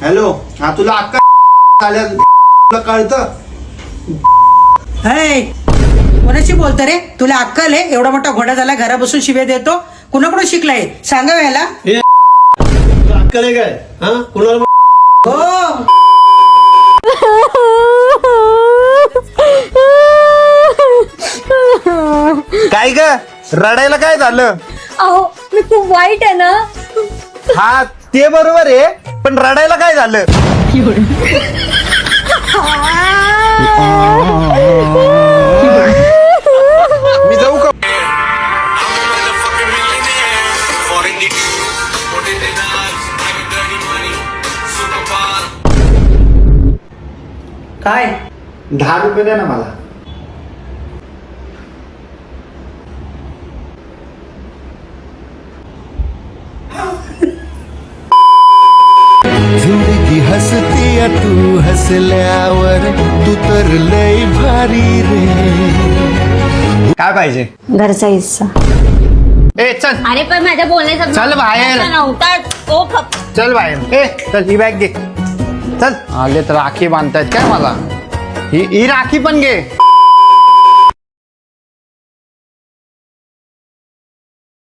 Hello, हा तुला अक्का आल्या तुला कळतं? कोणाशी बोलतो रे? तुला अक्कल आहे? एवढा मोठा घोडा झाला, घरा बसून शिव्या देतो. कुणाकडून शिकलाय सांगा याला. अक्कल आहे काय? हा कुणाला हो काय ग रडायला काय झालं? अहो मी खूप वाईट आहे ना. हा ते बरोबर आहे, पण रडायला काय झालं? मी जाऊ का? काय 10 रुपये द्या ना मला. जिंदगी हसती तू हसल्यावर तू तर लय भारी रे. काय पाहिजे? घरचा हिस्सा. ए चल अरे पण माझ्या बोलण्याचा चल बाहेर. नव्हता तो फक्त. चल बाहेर. ए चल ही बॅग घे. चल आले तर राखी बांधतायत काय मला? ही राखी पण घे.